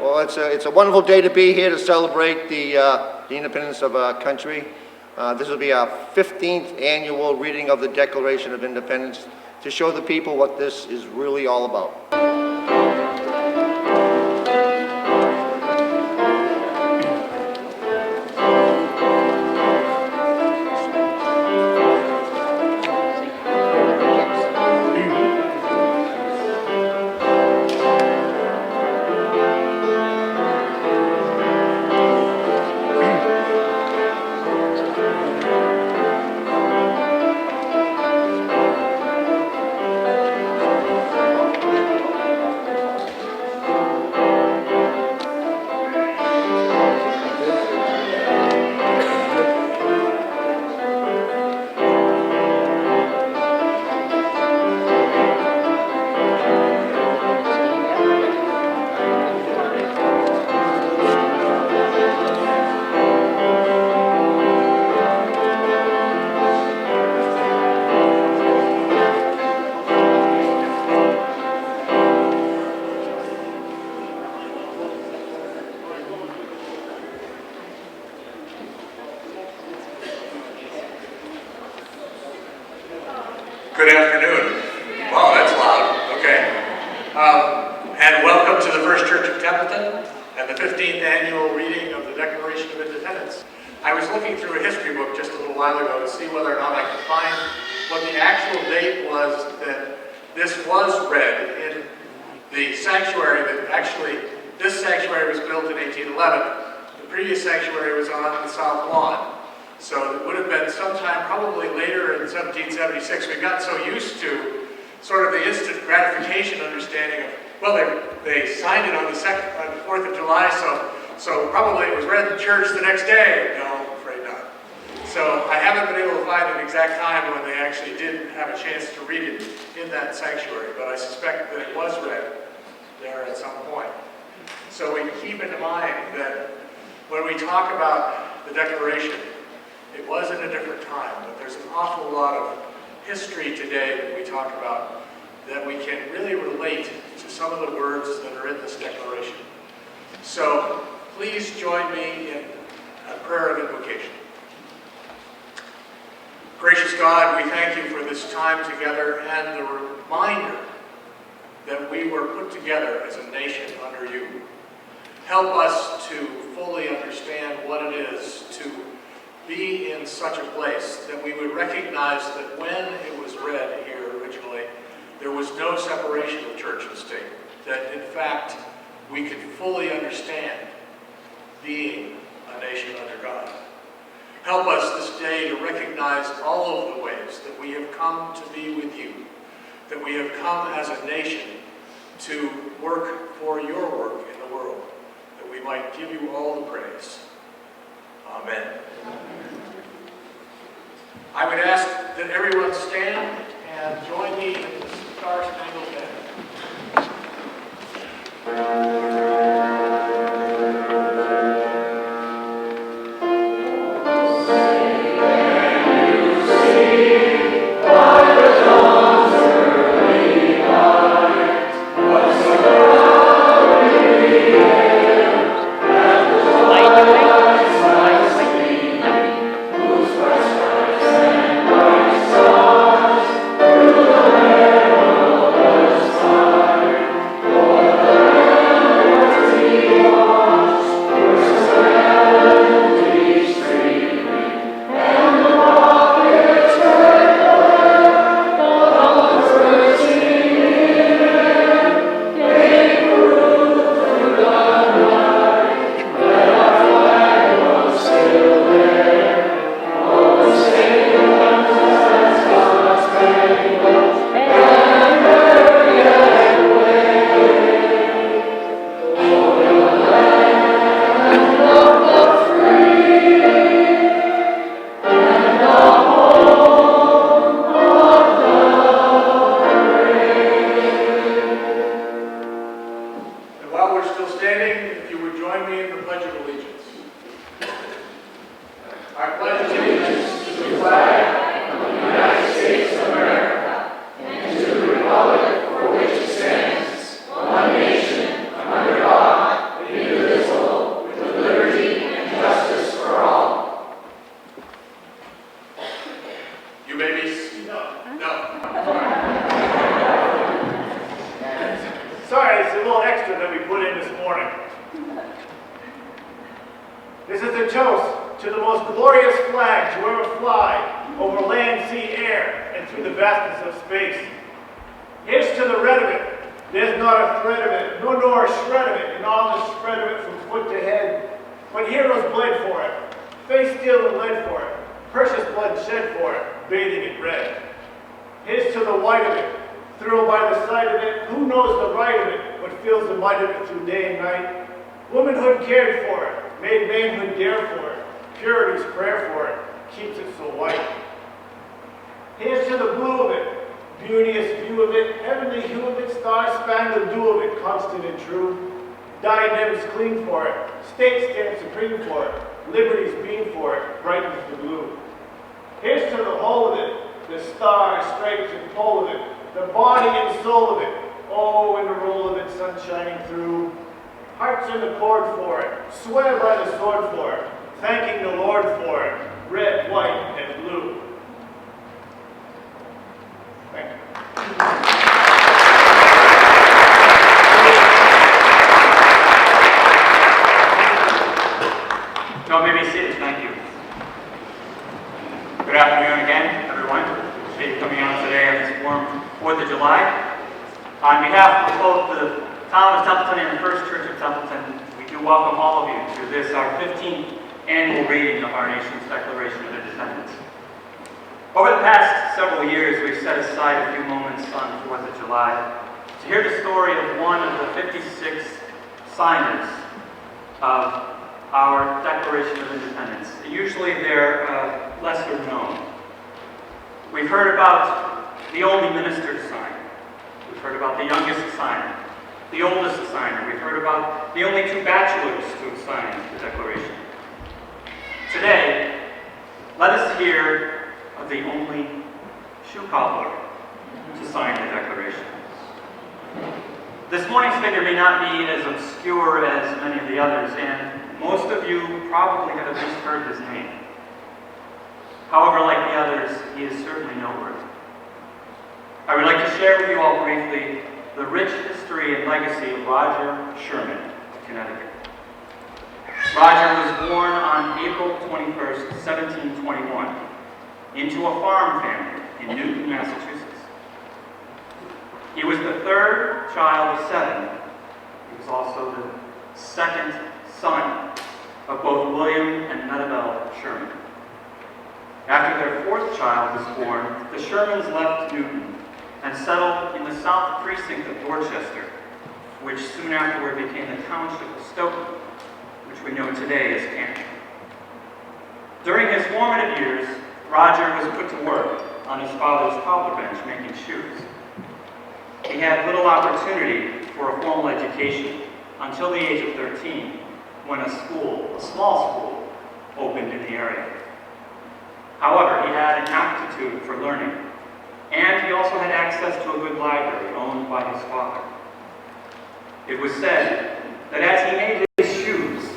Well, it's a wonderful day to be here to celebrate the independence of our country. This will be our 15th annual reading of the Declaration of Independence to show the people what this is really all about. Good afternoon. Wow, that's loud. Okay. And welcome to the First Church of Templeton and the 15th annual reading of the Declaration of Independence. I was looking through a history book just a little while ago to see whether or not I could find what the actual date was that this was read in the sanctuary. That actually, this sanctuary was built in 1811. The previous sanctuary was on the South Lawn. So it would have been sometime probably later in 1776. We got so used to sort of the instant gratification understanding of, well, they signed it on the 4th of July, so probably it was read in church the next day. No, I'm afraid not. So I haven't been able to find an exact time when they actually did have a chance to read it in that sanctuary, but I suspect that it was read there at some point. So we keep in mind that when we talk about the Declaration, it was in a different time, but there's an awful lot of history today that we talk about that we can really relate to some of the words that are in this declaration. So please join me in a prayer of invocation. Gracious God, we thank you for this time together and the reminder that we were put together as a nation under you. Help us to fully understand what it is to be in such a place that we would recognize that when it was read here originally, there was no separation of church and state. That in fact, we could fully understand being a nation under God. Help us this day to recognize all of the ways that we have come to be with you, that we have come as a nation to work for your work in the world, that we might give you all the praise. Amen. I would ask that everyone stand and join me in the Star-Spangled Banner. a toast to the most glorious flag to ever fly over land, sea, air, and through the vastness of space. Here's to the red of it. There's not a thread of it, no nor a shred of it, in all the spread of it from foot to head. But heroes bled for it, face steel and lead for it, precious blood shed for it, bathing it red. Here's to the white of it, thrilled by the sight of it, who knows the right of it, but feels the might of it through day and night. Womanhood cared for it, made manhood dare for it, purity's prayer for it, keeps it so white. Here's to the blue of it, beauteous view of it, heavenly hue of it, star-spangled dew of it, constant and true. Diadems clean for it, state stamp supreme for it, liberty's beam for it, brightens the blue. Here's to the whole of it, the star, stripes, and pole of it, the body and soul of it, oh, and the roll of it, sun shining through. Hearts in the cord for it, swear by the sword for it, thanking the Lord for it, red, white, and blue. Thank you. Y'all may be seated, thank you. Good afternoon again, everyone. Appreciate you coming out today on this warm 4th of July. On behalf of both the town of Templeton and the First Church of Templeton, we do welcome all of you to this, our 15th annual reading of our nation's Declaration of Independence. Over the past several years, we've set aside a few moments on the 4th of July to hear the story of one of the 56 signers of our Declaration of Independence. Usually they're lesser known. We've heard about the only minister to sign. We've heard about the youngest signer, the oldest signer. We've heard about the only 2 bachelors to have signed the Declaration. Today, let us hear of the only shoe cobbler to sign the Declaration. This morning's figure may not be as obscure as many of the others, and most of you probably have at least heard his name. However, like the others, he is certainly noteworthy. I would like to share with you all briefly the rich history and legacy of Roger Sherman of Connecticut. Roger was born on April 21st, 1721, into a farm family in Newton, Massachusetts. He was the 3rd child of 7. He was also the 2nd son of both William and Meadowell Sherman. After their 4th child was born, the Shermans left Newton and settled in the south precinct of Dorchester, which soon afterward became the township of Stoughton, which we know today as Canton. During his formative years, Roger was put to work on his father's cobbler bench making shoes. He had little opportunity for a formal education until the age of 13, when a small school, opened in the area. However, he had an aptitude for learning, and he also had access to a good library owned by his father. It was said that as he made his shoes,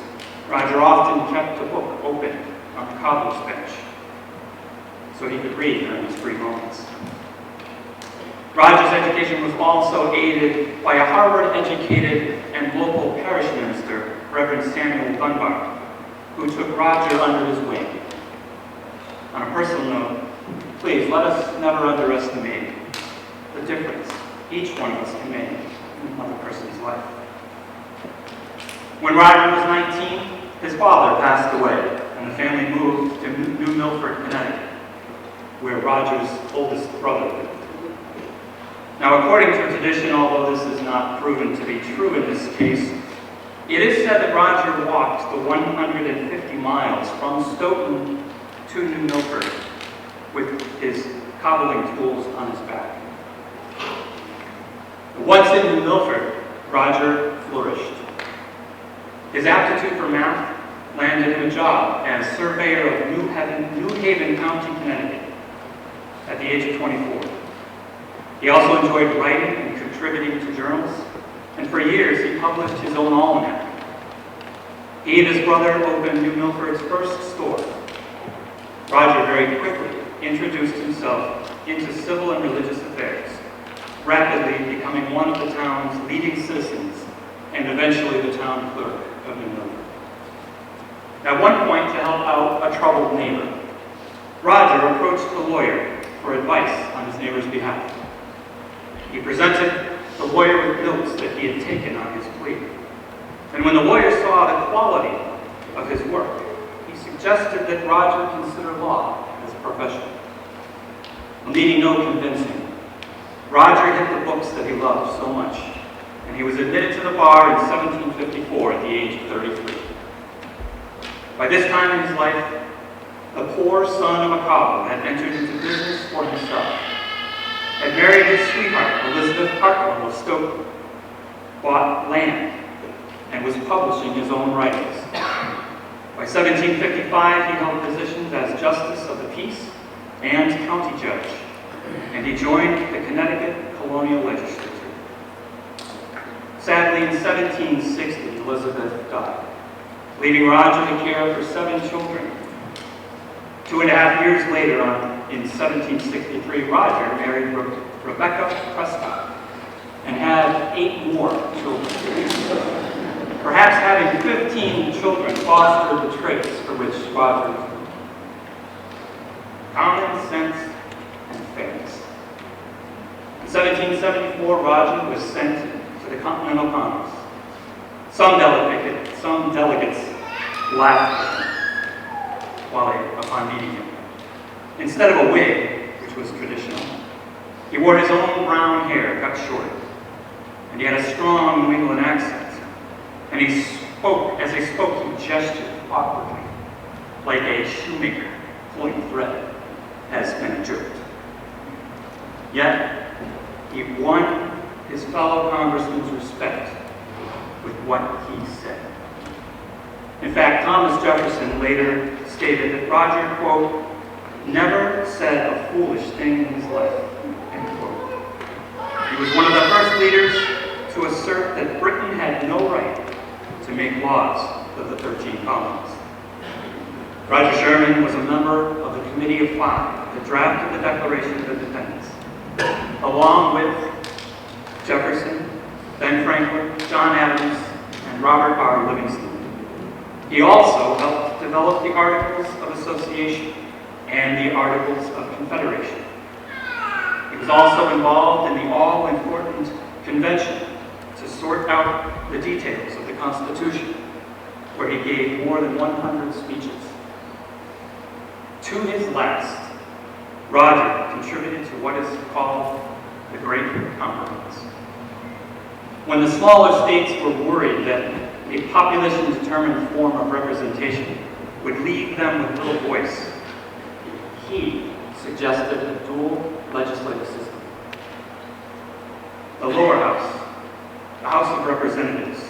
Roger often kept a book open on the cobbler's bench, so he could read during his free moments. Roger's education was also aided by a Harvard-educated and local parish minister, Reverend Samuel Dunbar, who took Roger under his wing. On a personal note, please let us never underestimate the difference each one of us can make in another person's life. When Roger was 19, his father passed away, and the family moved to New Milford, Connecticut, where Roger's oldest brother lived. Now, according to tradition, although this is not proven to be true in this case, it is said that Roger walked the 150 miles from Stoughton to New Milford with his cobbling tools on his back. Once in New Milford, Roger flourished. His aptitude for math landed him a job as surveyor of New Haven County, Connecticut, at the age of 24. He also enjoyed writing and contributing to journals, and for years he published his own almanac. He and his brother opened New Milford's first store. Roger very quickly introduced himself into civil and religious affairs, rapidly becoming one of the town's leading citizens and eventually the town clerk of New Milford. At one point, a troubled neighbor. Roger approached the lawyer for advice on his neighbor's behalf. He presented the lawyer with notes that he had taken on his plea. And when the lawyer saw the quality of his work, he suggested that Roger consider law as a profession. Needing no convincing, Roger hit the books that he loved so much, and he was admitted to the bar in 1754 at the age of 33. By this time in his life, the poor son of a cobbler had entered into business for himself, had married his sweetheart, Elizabeth Hartwell of Stoke, bought land, and was publishing his own writings. By 1755, he held positions as Justice of the Peace and County Judge, and he joined the Connecticut Colonial Legislature. Sadly, in 1760, Elizabeth died, leaving Roger to care for 7 children. 2.5 years later, in 1763, Roger married Rebecca Prescott and had 8 more children. Perhaps having 15 children fostered the traits for which Roger was known: common sense and fairness. In 1774, Roger was sent to the Continental Congress. Some delegates laughed at him upon meeting him. Instead of a wig, which was traditional, he wore his own brown hair cut short, and he had a strong New England accent. And as he spoke, he gestured awkwardly, like a shoemaker pulling thread has been jerked. Yet, he won his fellow congressmen's respect with what he said. In fact, Thomas Jefferson later stated that Roger, quote, never said a foolish thing in his life, end quote. He was one of the first leaders to assert that Britain had no right to make laws of the 13 colonies. Roger Sherman was a member of the Committee of 5 that drafted the Declaration of Independence, along with Jefferson, Ben Franklin, John Adams, and Robert R. Livingston. He also helped develop the Articles of Association and the Articles of Confederation. He was also involved in the all-important convention to sort out the details of the Constitution, where he gave more than 100 speeches. To his last, Roger contributed to what is called the Great Compromise. When the smaller states were worried that a population-determined form of representation would leave them with little voice, he suggested a dual legislative system. The lower house, the House of Representatives,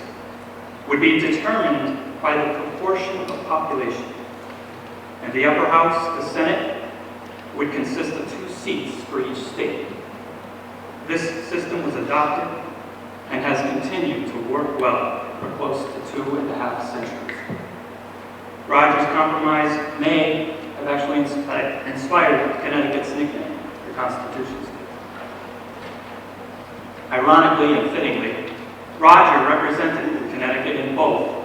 would be determined by the proportion of population, and the upper house, the Senate, would consist of 2 seats for each state. This system was adopted and has continued to work well for close to 2.5 centuries. Roger's Compromise may have actually inspired Connecticut's nickname, the Constitution State. Ironically and fittingly, Roger represented Connecticut in both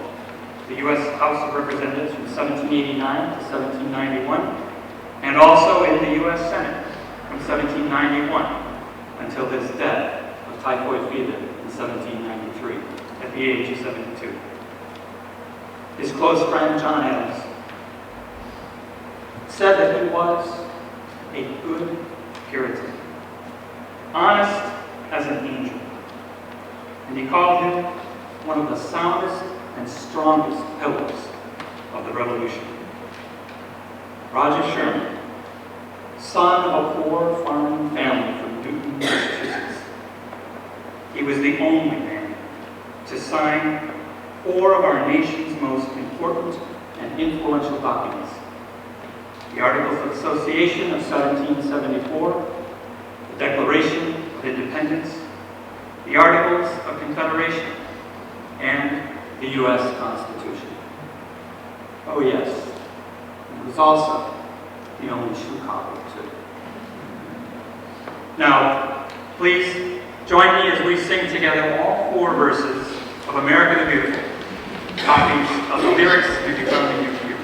the U.S. House of Representatives from 1789 to 1791, and also in the U.S. Senate from 1791 until his death of typhoid fever in 1793 at the age of 72. His close friend, John Adams, said that he was a good Puritan, honest as an angel, and he called him one of the soundest and strongest pillars of the Revolution. Roger Sherman, son of a poor farming family from Newton, Massachusetts, he was the only man to sign 4 of our nation's most important and influential documents: the Articles of Association of 1774, the Declaration of Independence, the Articles of Confederation, and the U.S. Constitution. Oh yes, he was also the only shoe cobbler too. Now, please join me as we sing together all 4 verses of America the Beautiful. Copies of the lyrics may be found in your pew.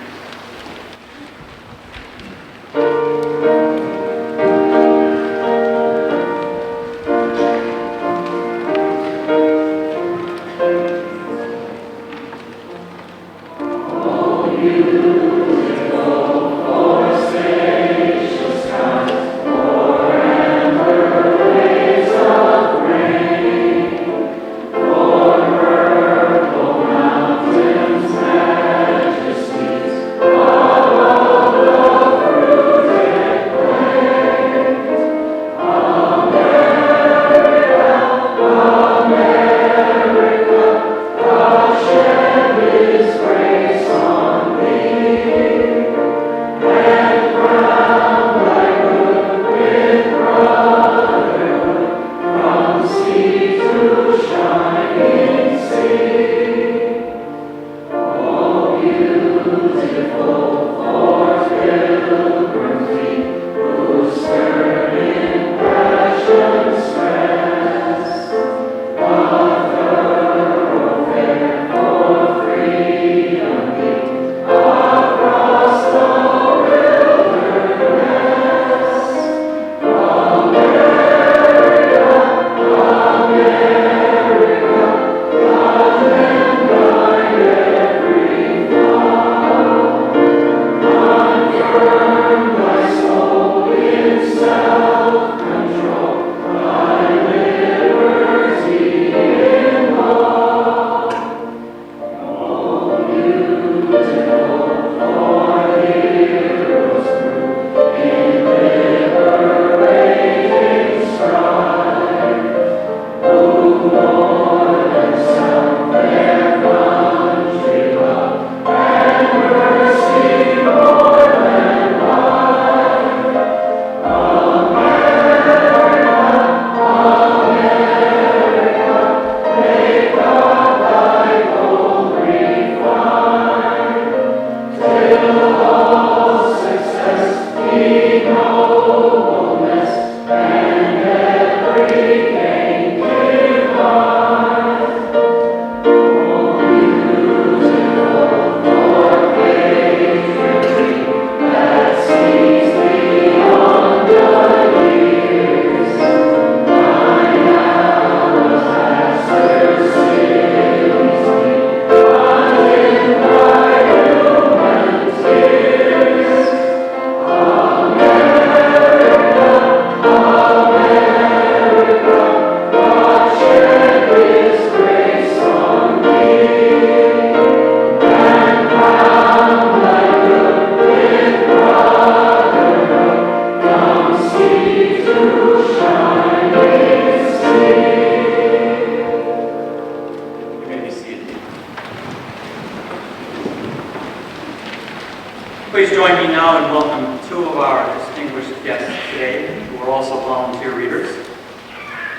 Please join me now in welcoming two of our distinguished guests today, who are also volunteer readers.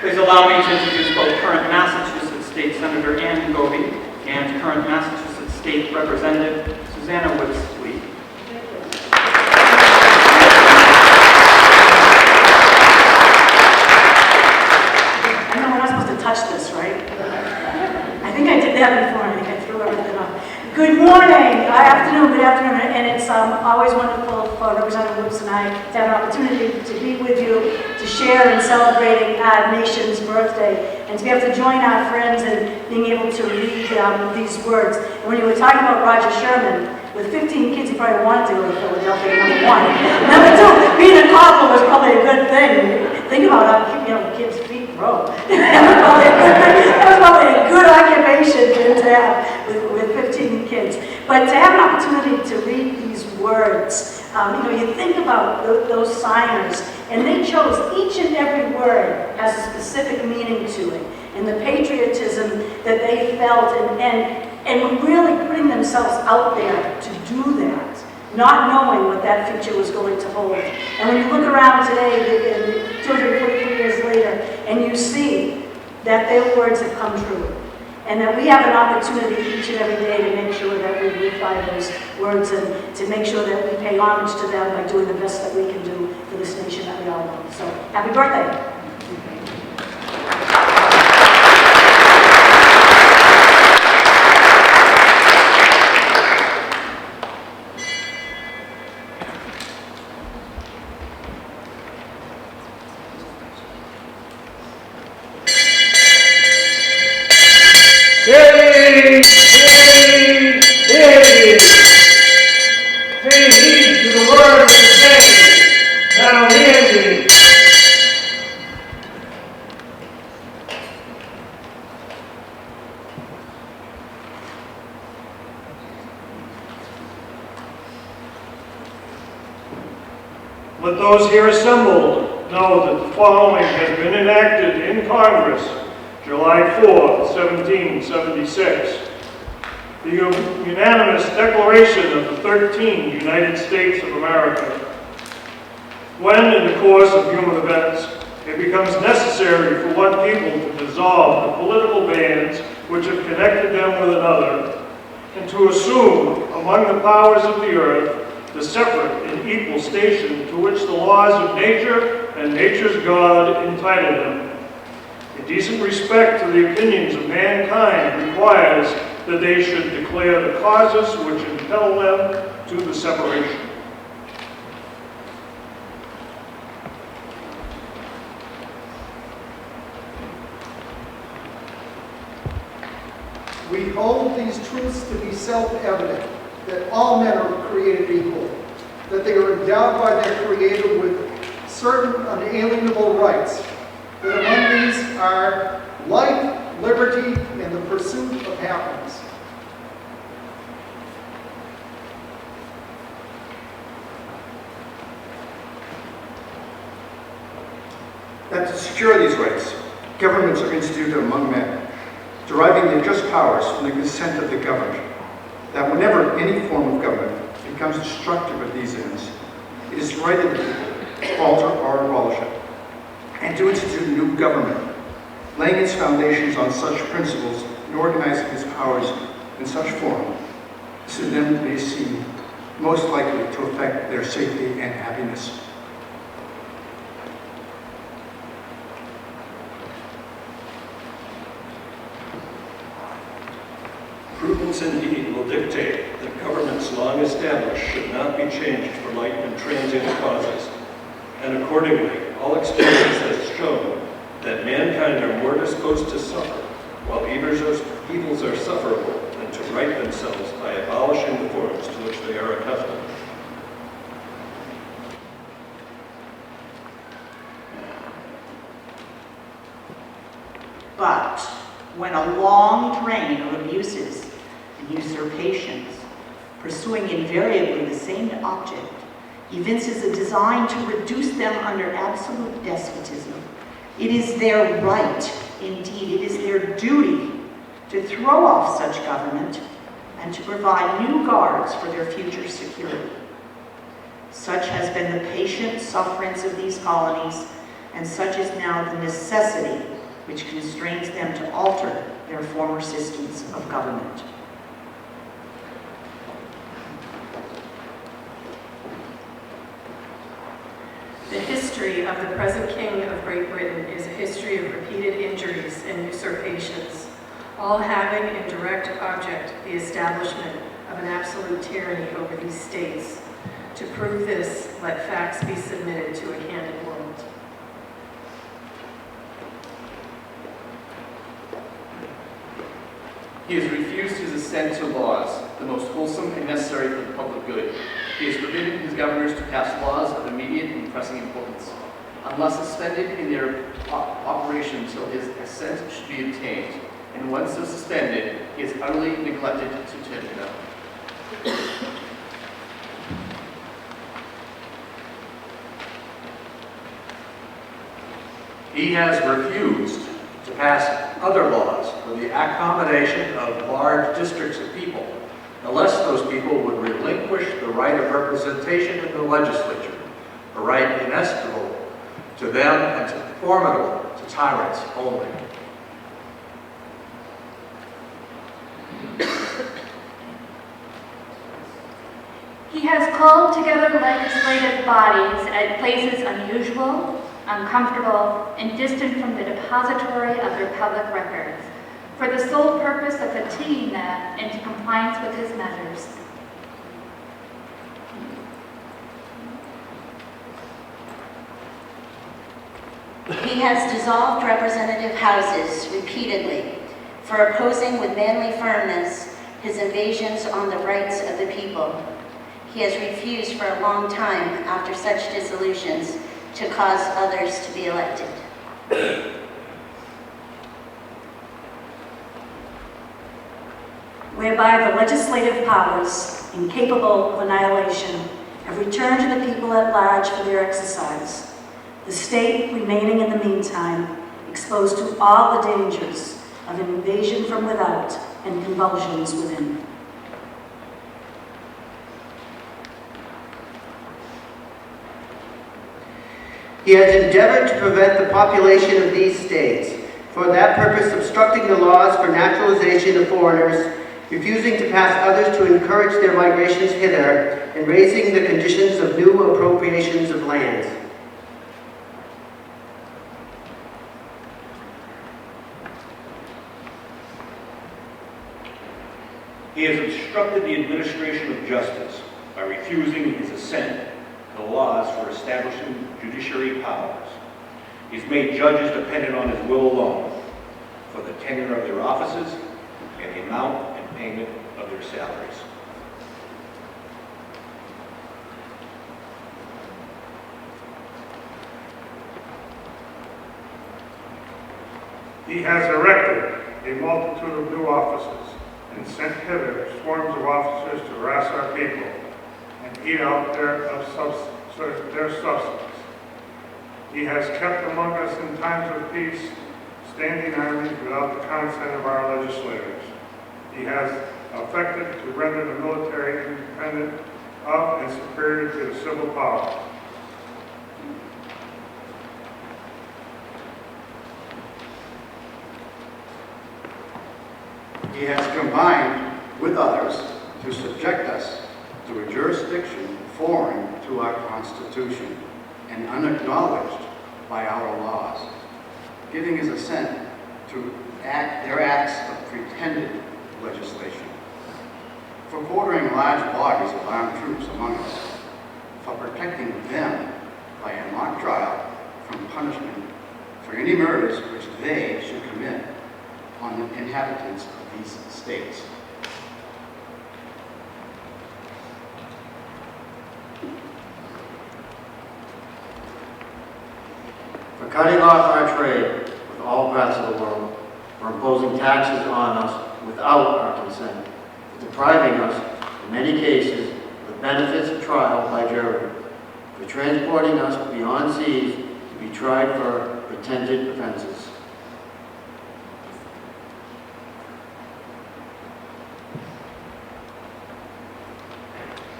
Please allow me to introduce both current Massachusetts State Senator Ann Goby and current Massachusetts State Representative Susanna Woods-Lee. I know we're not supposed to touch this, right? I think I did that before. I think I threw everything off. Good morning, good afternoon, and it's always wonderful for Representative Woods and I to have an opportunity to be with you, to share in celebrating our nation's birthday, and to be able to join our friends in being able to read these words. And when you were talking about Roger Sherman, with 15 kids, he probably wanted to go to Philadelphia, number one. Number two, being a cobbler was probably a good thing. Think about how, kids' feet grow. That was probably a good occupation to have with 15 kids. But to have an opportunity to read these words, you think about those signers, and they chose each and every word has a specific meaning to it, and the patriotism that they felt, and really putting themselves out there to do that, not knowing what that future was going to hold. And when you look around today, 243 years later, and you see that their words have come true, and that we have an opportunity each and every day to make sure that we live by those words and to make sure that we pay homage to them by doing the best that we can do for this nation that we all love. So, happy birthday. Hey! Let those here assembled know that the following has been enacted in Congress, July 4, 1776. The unanimous declaration of the 13 United States of America. When, in the course of human events, it becomes necessary for one people to dissolve the political bands which have connected them with another, and to assume among the powers of the earth the separate and equal station to which the laws of nature and nature's God entitle them. A decent respect to the opinions of mankind requires that they should declare the causes which impel them to the separation. We hold these truths to be self-evident, that all men are created equal, that they are endowed by their Creator with certain unalienable rights, that among these are life, liberty, and the pursuit of happiness. That to secure these rights, governments are instituted among men, deriving their just powers from the consent of the governed, that whenever any form of government becomes destructive of these ends, it is the right of the people to alter or abolish it, and to institute new government, laying its foundations on such principles and organizing its powers in such form as to them may seem most likely to affect their safety and happiness. Prudence indeed will dictate that governments long established should not be changed for light and transient causes, and accordingly, all experience has shown that mankind are more disposed to suffer, while evils are sufferable, than to right themselves by abolishing the forms to which they are accustomed. But when a long train of abuses and usurpations, pursuing invariably the same object, evinces a design to reduce them under absolute despotism, it is their right, indeed, it is their duty to throw off such government and to provide new guards for their future security. Such has been the patient sufferance of these colonies, and such is now the necessity which constrains them to alter their former systems of government. The history of the present King of Great Britain is a history of repeated injuries and usurpations, all having in direct object the establishment of an absolute tyranny over these states. To prove this, let facts be submitted to a candid world. He has refused his assent to laws, the most wholesome and necessary for the public good. He has forbidden his governors to pass laws of immediate and pressing importance, unless suspended in their operation until his assent should be obtained, and once so suspended, he has utterly neglected to tender them. He has refused to pass other laws for the accommodation of large districts of people, unless those people would relinquish the right of representation in the legislature, a right inestimable to them and formidable to tyrants only. He has called together legislative bodies at places unusual, uncomfortable, and distant from the depository of their public records, for the sole purpose of fatiguing them into compliance with his measures. He has dissolved representative houses repeatedly for opposing with manly firmness his invasions on the rights of the people. He has refused for a long time after such dissolutions to cause others to be elected. Whereby the legislative powers, incapable of annihilation, have returned to the people at large for their exercise, the state remaining in the meantime exposed to all the dangers of invasion from without and convulsions within. He has endeavored to prevent the population of these states, for that purpose obstructing the laws for naturalization of foreigners, refusing to pass others to encourage their migrations hither, and raising the conditions of new appropriations of lands. He has obstructed the administration of justice by refusing his assent to the laws for establishing judiciary powers. He's made judges dependent on his will alone for the tenure of their offices and the amount and payment of their salaries. He has erected a multitude of new offices and sent hither swarms of officers to harass our people and eat out their substance. He has kept among us in times of peace standing armies without the consent of our legislators. He has affected to render the military independent of and superior to the civil power. He has combined with others to subject us to a jurisdiction foreign to our Constitution and unacknowledged by our laws, giving his assent to their acts of pretended legislation, for quartering large bodies of armed troops among us, for protecting them by a mock trial from punishment for any murders which they should commit on the inhabitants of these states. For cutting off our trade with all parts of the world, for imposing taxes on us without our consent, for depriving us, in many cases, of the benefits of trial by jury, for transporting us beyond seas to be tried for pretended offenses.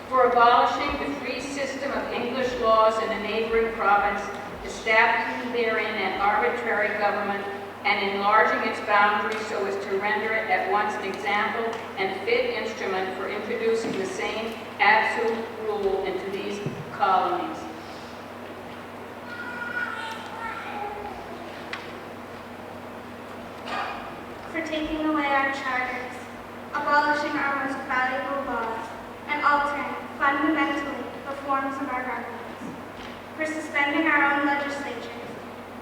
For abolishing the free system of English laws in a neighboring province, establishing therein an arbitrary government, and enlarging its boundaries so as to render it at once an example and fit instrument for introducing the same absolute rule into these colonies. For taking away our charters, abolishing our most valuable laws, and altering fundamentally the forms of our governments, for suspending our own legislatures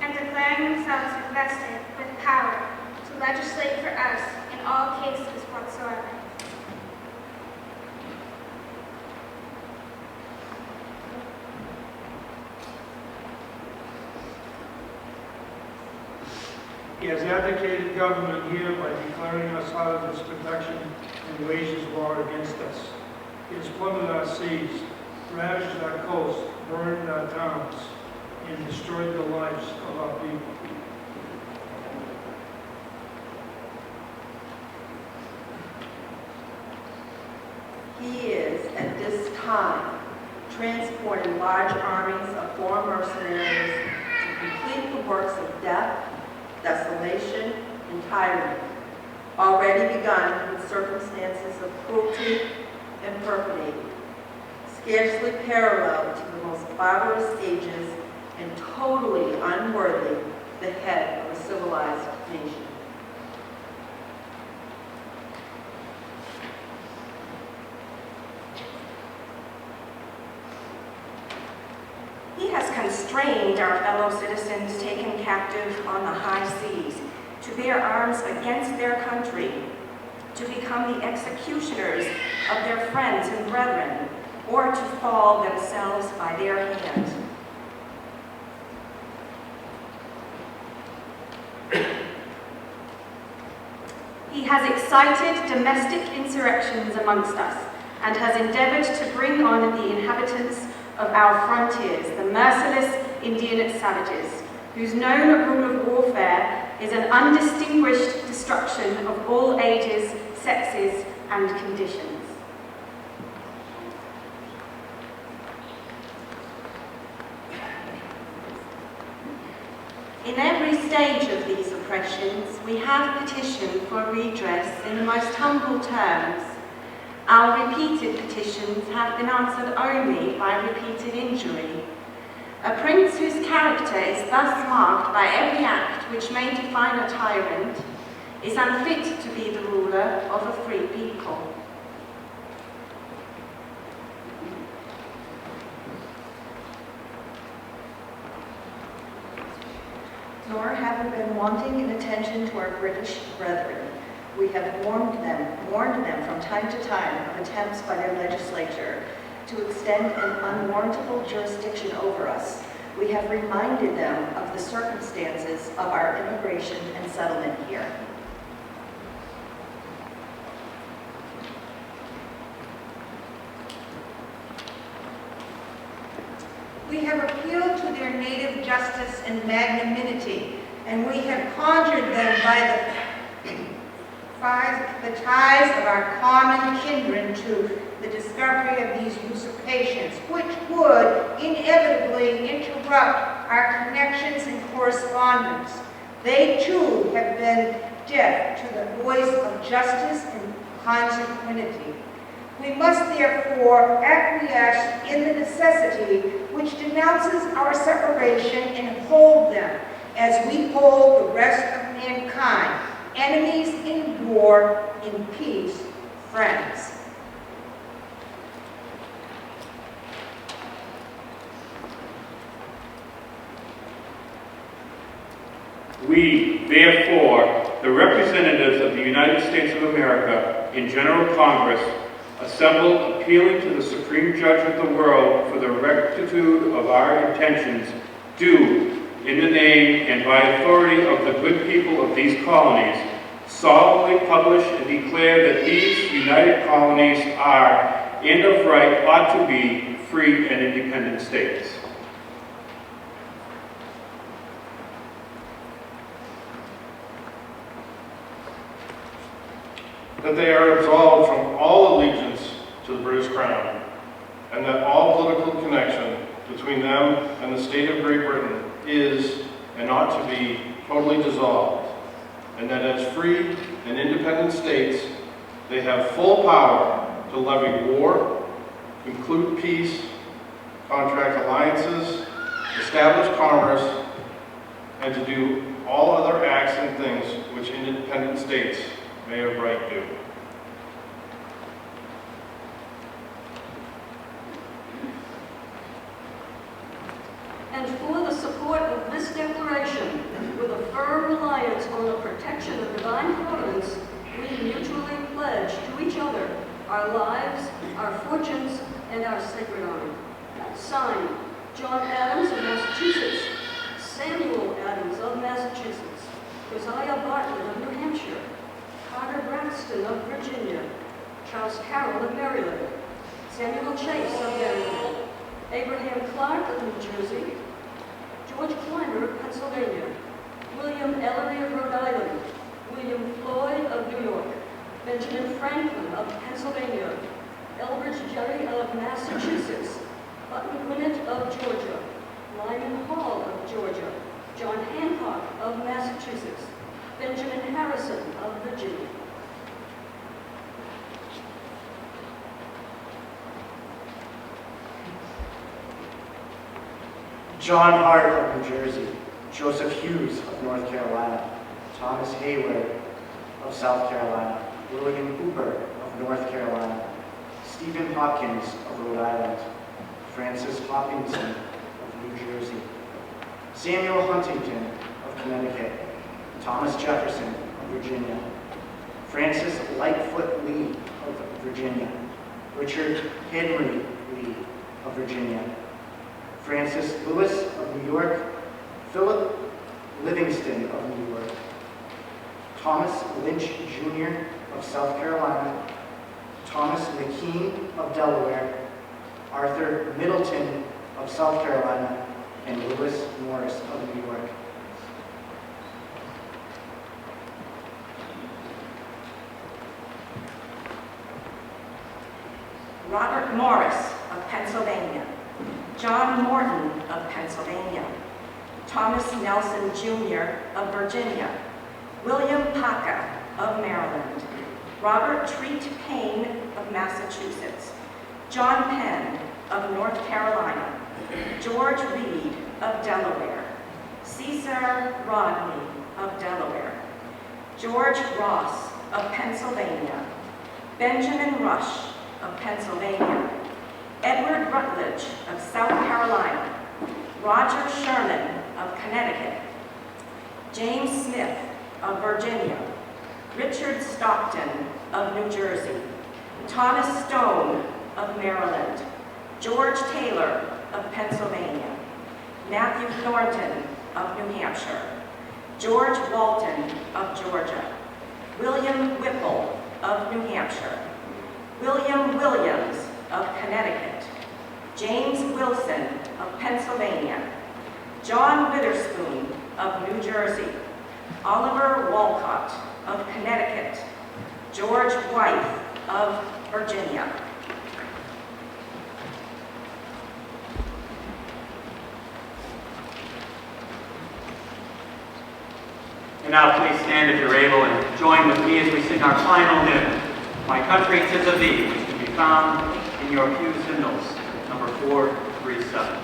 and declaring themselves invested with power to legislate for us in all cases whatsoever. He has abdicated government here by declaring us out of his protection and waged his war against us. He has plundered our seas, ravaged our coasts, burned our towns, and destroyed the lives of our people. He is, at this time, transporting large armies of foreign mercenaries to complete the works of death, desolation, and tyranny, already begun with circumstances of cruelty and perfidy, scarcely parallel to the most barbarous ages and totally unworthy the head of a civilized nation. He has constrained our fellow citizens taken captive on the high seas to bear arms against their country, to become the executioners of their friends and brethren, or to fall themselves by their hand. He has excited domestic insurrections amongst us and has endeavored to bring on the inhabitants of our frontiers, the merciless Indian savages, whose known rule of warfare is an undistinguished destruction of all ages, sexes, and conditions. In every stage of these oppressions, we have petitioned for redress in the most humble terms. Our repeated petitions have been answered only by repeated injury. A prince whose character is thus marked by every act which may define a tyrant is unfit to be the ruler of a free people. Nor have we been wanting in attention to our British brethren. We have warned them from time to time of attempts by their legislature to extend an unwarrantable jurisdiction over us. We have reminded them of the circumstances of our immigration and settlement here. We have appealed to their native justice and magnanimity, and we have conjured them by the ties of our common kindred to the discovery of these usurpations, which would inevitably interrupt our connections and correspondence. They too have been deaf to the voice of justice and consequentity. We must therefore acquiesce in the necessity which denounces our separation and hold them as we hold the rest of mankind, enemies in war, in peace, friends. We, therefore, the representatives of the United States of America in General Congress, assembled appealing to the Supreme Judge of the world for the rectitude of our intentions, do, in the name and by authority of the good people of these colonies, solemnly publish and declare that these united colonies are, and of right ought to be, free and independent states. That they are absolved from all allegiance to the British Crown, and that all political connection between them and the state of Great Britain is and ought to be totally dissolved, and that as free and independent states, they have full power to levy war, conclude peace, contract alliances, establish commerce, and to do all other acts and things which independent states may of right do. And for the support of this declaration, with a firm reliance on the protection of divine providence, we mutually pledge to each other our lives, our fortunes, and our sacred honor. Signed, John Adams of Massachusetts, Samuel Adams of Massachusetts, Josiah Bartlett of New Hampshire, Carter Braxton of Virginia, Charles Carroll of Maryland, Samuel Chase of Maryland, Abraham Clark of New Jersey, George Clymer of Pennsylvania, William Ellery of Rhode Island, William Floyd of New York, Benjamin Franklin of Pennsylvania, Elbridge Gerry of Massachusetts, Button Gwinnett of Georgia, Lyman Hall of Georgia, John Hancock of Massachusetts, Benjamin Harrison of Virginia. John Hart of New Jersey, Joseph Hughes of North Carolina, Thomas Hayward of South Carolina, William Hooper of North Carolina, Stephen Hopkins of Rhode Island, Francis Hopkinson of New Jersey, Samuel Huntington of Connecticut, Thomas Jefferson of Virginia, Francis Lightfoot Lee of Virginia, Richard Henry Lee of Virginia, Francis Lewis of New York, Philip Livingston of New York, Thomas Lynch Jr. of South Carolina, Thomas McKean of Delaware, Arthur Middleton of South Carolina, and Lewis Morris of New York. Robert Morris of Pennsylvania, John Morton of Pennsylvania, Thomas Nelson Jr. of Virginia, William Paca of Maryland, Robert Treat Payne of Massachusetts, John Penn of North Carolina, George Reed of Delaware, Cesar Rodney of Delaware, George Ross of Pennsylvania, Benjamin Rush of Pennsylvania, Edward Rutledge of South Carolina, Roger Sherman of Connecticut, James Smith of Virginia, Richard Stockton of New Jersey, Thomas Stone of Maryland, George Taylor of Pennsylvania, Matthew Thornton of New Hampshire, George Walton of Georgia, William Whipple of New Hampshire, William Williams of Connecticut, James Wilson of Pennsylvania, John Witherspoon of New Jersey, Oliver Walcott of Connecticut, George Wythe of Virginia. And now please stand if you're able and join with me as we sing our final hymn, My Country 'Tis of Thee, which can be found in your pews hymnals, number 437.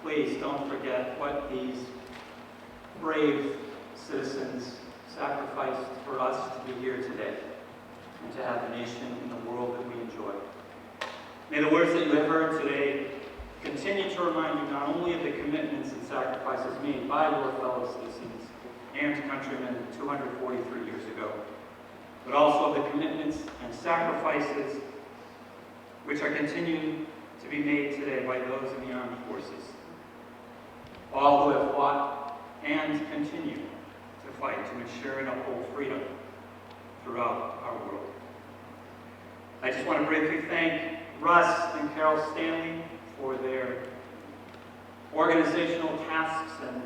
Please don't forget what these brave citizens sacrificed for us to be here today and to have the nation and the world that we enjoy. May the words that you have heard today continue to remind you not only of the commitments and sacrifices made by your fellow citizens and countrymen 243 years ago, but also of the commitments and sacrifices which are continuing to be made today by those in the armed forces, all who have fought and continue to fight to ensure and uphold freedom throughout our world. I just want to briefly thank Russ and Carol Stanley for their organizational tasks and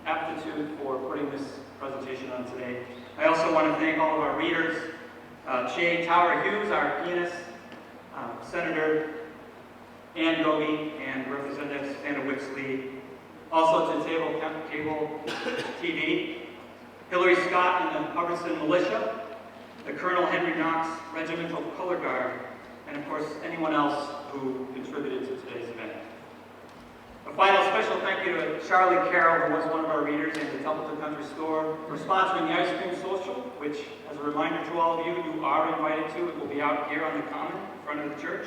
aptitude for putting this presentation on today. I also want to thank all of our readers, Jay Tower Hughes, our pianist, Senator Ann Goby, and Representative Sandra Wicks-Lee. Also to cable TV, Hillary Scott in the Hubbardston Militia, the Colonel Henry Knox Regimental Color Guard, and of course anyone else who contributed to today's event. A final special thank you to Charlie Carroll, who was one of our readers, and the Templeton Country Store for sponsoring the Ice Cream Social, which, as a reminder to all of you, you are invited to. It will be out here on the common in front of the church.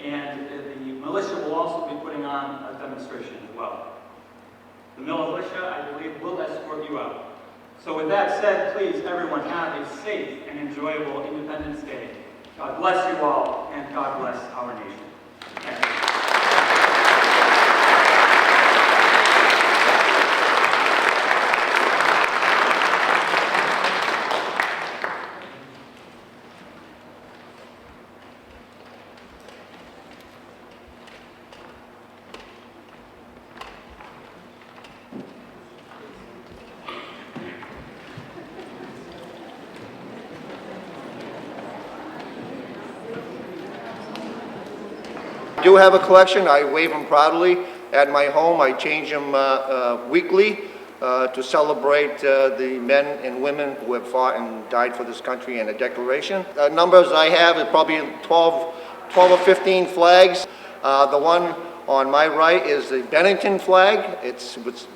And the militia will also be putting on a demonstration as well. The militia, I believe, will escort you out. So with that said, please, everyone, have a safe and enjoyable Independence Day. God bless you all, and God bless our nation. Thank you. I do have a collection. I wave them proudly at my home. I change them weekly to celebrate the men and women who have fought and died for this country and the Declaration. The numbers I have is probably 12 or 15 flags. The one on my right is the Bennington flag. It was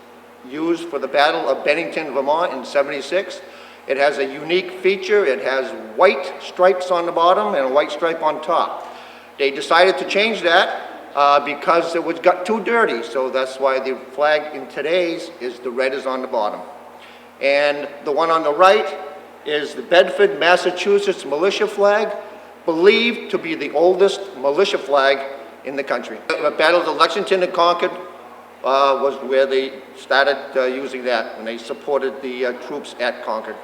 used for the Battle of Bennington, Vermont in '76. It has a unique feature. It has white stripes on the bottom and a white stripe on top. They decided to change that because it got too dirty, so that's why the flag in today's is the red is on the bottom. And the one on the right is the Bedford, Massachusetts militia flag, believed to be the oldest militia flag in the country. The battles of Lexington and Concord was where they started using that when they supported the troops at Concord.